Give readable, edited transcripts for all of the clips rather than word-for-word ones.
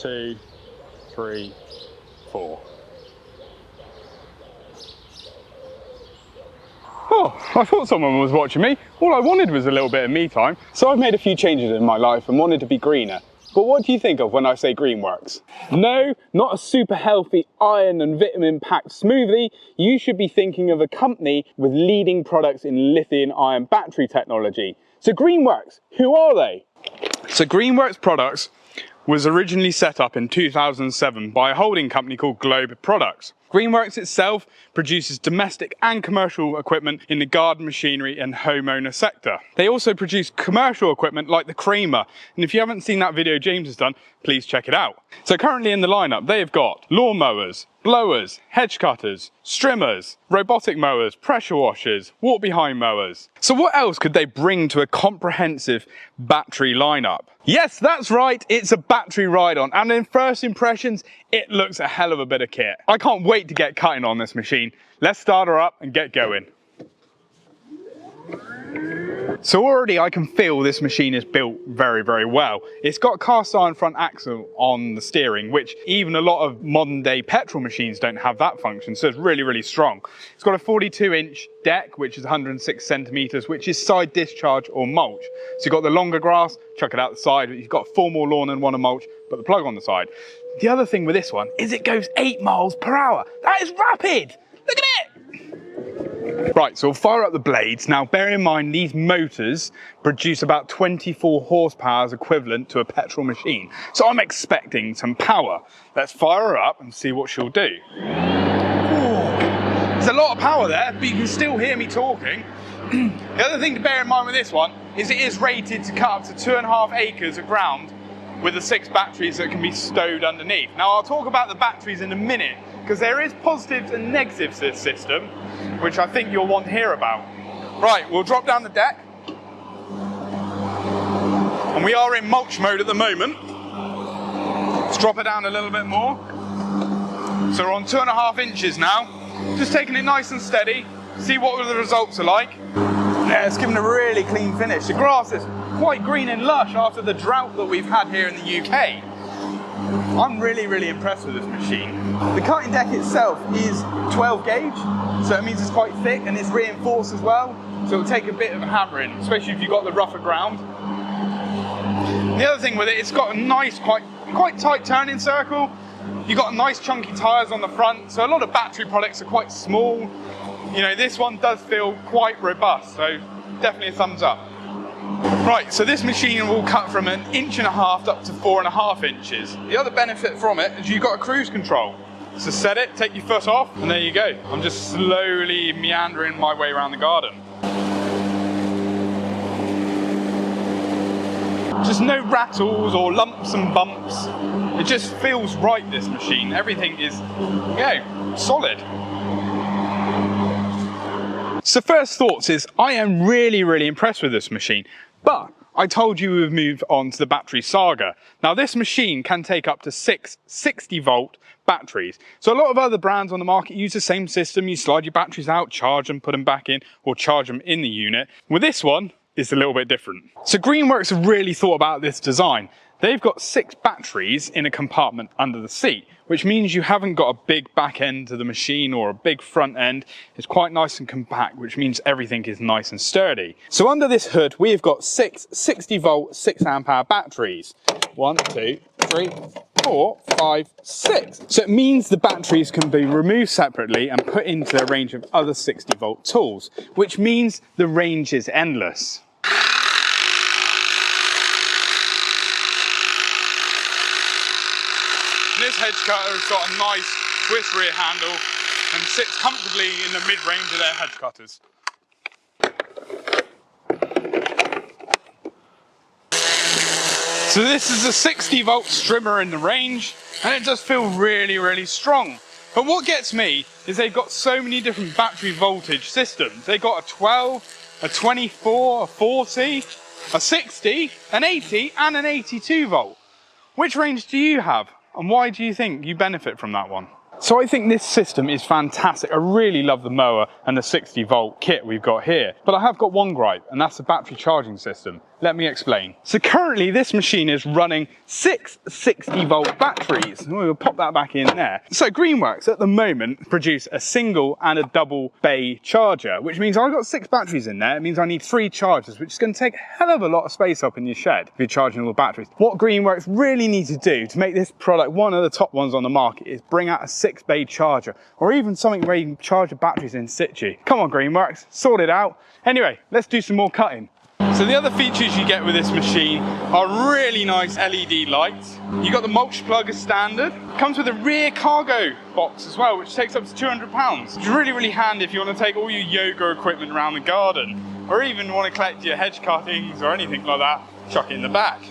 2, 3, 4. Oh, I thought someone was watching me. All I wanted was a little bit of me time. So I've made a few changes in my life and wanted to be greener. But what do you think of when I say Greenworks? No, not a super healthy iron and vitamin packed smoothie. You should be thinking of a company with leading products in lithium ion battery technology. So Greenworks, who are they? So Greenworks Products was originally set up in 2007 by a holding company called Globe Products. Greenworks itself produces domestic and commercial equipment in the garden machinery and homeowner sector. They also produce commercial equipment like the Kramer, and if you haven't seen that video James has done, please check it out. So currently in the lineup they've got lawn mowers, blowers, hedge cutters, strimmers, robotic mowers, pressure washers, walk behind mowers. So what else could they bring to a comprehensive battery lineup? Yes, that's right, it's a battery ride-on, and in first impressions, it looks a hell of a bit of kit. I can't wait to get cutting on this machine. Let's start her up and get going. So already I can feel this machine is built very, very well. It's got a cast iron front axle on the steering, which even a lot of modern day petrol machines don't have that function, so it's really, really strong. It's got a 42-inch deck, which is 106 centimeters, which is side discharge or mulch. So you've got the longer grass, chuck it out the side, you've got 4 more lawn and 1 of mulch, put the plug on the side. The other thing with this one is it goes 8 miles per hour. That is rapid! Look at it! Right, so we'll fire up the blades. Now bear in mind these motors produce about 24 horsepower equivalent to a petrol machine. So I'm expecting some power. Let's fire her up and see what she'll do. Ooh, there's a lot of power there, but you can still hear me talking. The other thing to bear in mind with this one is it is rated to cut up to 2.5 acres of ground with the 6 batteries that can be stowed underneath. Now I'll talk about the batteries in a minute, because there is positives and negatives to this system, which I think you'll want to hear about. Right, we'll drop down the deck. And we are in mulch mode at the moment. Let's drop it down a little bit more. So we're on 2.5 inches now. Just taking it nice and steady, see what the results are like. Yeah, it's given a really clean finish. The grass is quite green and lush after the drought that we've had here in the UK. I'm really, really impressed with this machine. The cutting deck itself is 12 gauge, so it means it's quite thick and it's reinforced as well, so it'll take a bit of hammering, especially if you've got the rougher ground. The other thing with it, it's got a nice, quite tight turning circle. You've got nice chunky tyres on the front, so a lot of battery products are quite small. You know, this one does feel quite robust, so definitely a thumbs up. Right, so this machine will cut from 1.5 inches up to 4.5 inches. The other benefit from it is you've got a cruise control. So set it, take your foot off, and there you go. I'm just slowly meandering my way around the garden. Just no rattles or lumps and bumps. It just feels right, this machine. Everything is, solid. So first thoughts is, I am really, really impressed with this machine, but I told you we would move on to the battery saga. Now this machine can take up to 6 60-volt batteries. So a lot of other brands on the market use the same system. You slide your batteries out, charge them, put them back in, or charge them in the unit. With this one, it's a little bit different. So Greenworks have really thought about this design. They've got 6 batteries in a compartment under the seat, which means you haven't got a big back end to the machine or a big front end. It's quite nice and compact, which means everything is nice and sturdy. So under this hood, we've got 6 60-volt, 6 amp hour batteries. 1, 2, 3, 4, 5, 6. So it means the batteries can be removed separately and put into a range of other 60-volt tools, which means the range is endless. This hedge cutter has got a nice twist rear handle and sits comfortably in the mid-range of their hedge cutters. So this is a 60-volt strimmer in the range, and it does feel really, really strong. But what gets me is they've got so many different battery voltage systems. They've got a 12, a 24, a 40, a 60, an 80 and an 82 volt. Which range do you have? And why do you think you benefit from that one? So I think this system is fantastic. I really love the mower and the 60-volt kit we've got here. But I have got one gripe, and that's the battery charging system. Let me explain. So currently this machine is running 6 60-volt batteries. We'll pop that back in there. So Greenworks at the moment produce a single and a double bay charger, which means I've got 6 batteries in there. It means I need 3 chargers, which is going to take a hell of a lot of space up in your shed if you're charging all the batteries. What Greenworks really need to do to make this product one of the top ones on the market is bring out a 6 bay charger, or even something where you can charge the batteries in situ. Come on Greenworks, sort it out. Anyway, let's do some more cutting. So the other features you get with this machine are really nice LED lights. You got the mulch plug as standard. Comes with a rear cargo box as well, which takes up to 200 pounds. It's really, really handy if you want to take all your yoga equipment around the garden, or even want to collect your hedge cuttings or anything like that, chuck it in the back.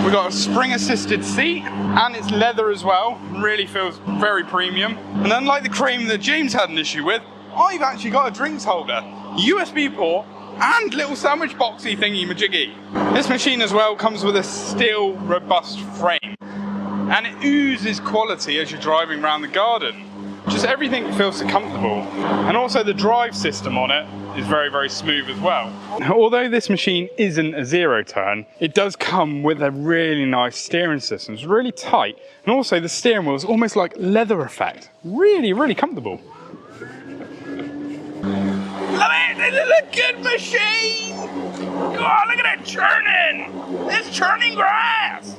We've got a spring assisted seat, and it's leather as well. Really feels very premium. And unlike the cream that James had an issue with, I've actually got a drinks holder, USB port, and little sandwich boxy thingy majiggy. This machine as well comes with a steel robust frame, and it oozes quality as you're driving around the garden. Just everything feels so comfortable. And also the drive system on it is very, very smooth as well. Now, although this machine isn't a zero turn, it does come with a really nice steering system. It's really tight, and also the steering wheel is almost like leather effect. Really, really comfortable. Love it! This is a good machine! God, look at it churning! It's churning grass!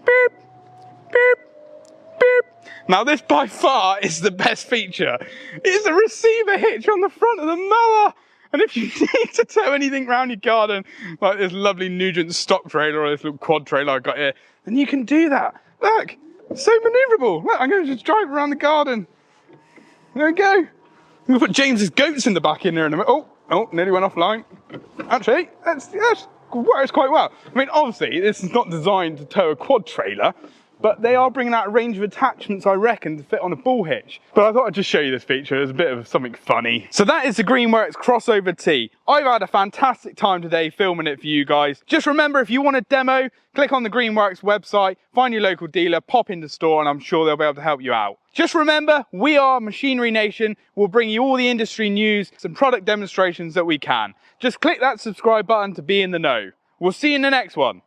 Beep, beep, beep. Now this by far is the best feature. It's a receiver hitch on the front of the mower! And if you need to tow anything around your garden, like this lovely Nugent stock trailer or this little quad trailer I've got here, then you can do that. Look, it's so maneuverable. Look, I'm going to just drive around the garden. There we go. I'm going to put James's goats in the back in there in a minute. Oh, nearly went offline. Actually, that's works quite well. I mean, obviously, this is not designed to tow a quad trailer, but they are bringing out a range of attachments, I reckon, to fit on a bull hitch. But I thought I'd just show you this feature as a bit of something funny. So that is the Greenworks CrossoverT. I've had a fantastic time today filming it for you guys. Just remember, if you want a demo, click on the Greenworks website, find your local dealer, pop into store, and I'm sure they'll be able to help you out. Just remember, we are Machinery Nation. We'll bring you all the industry news, some product demonstrations that we can. Just click that subscribe button to be in the know. We'll see you in the next one.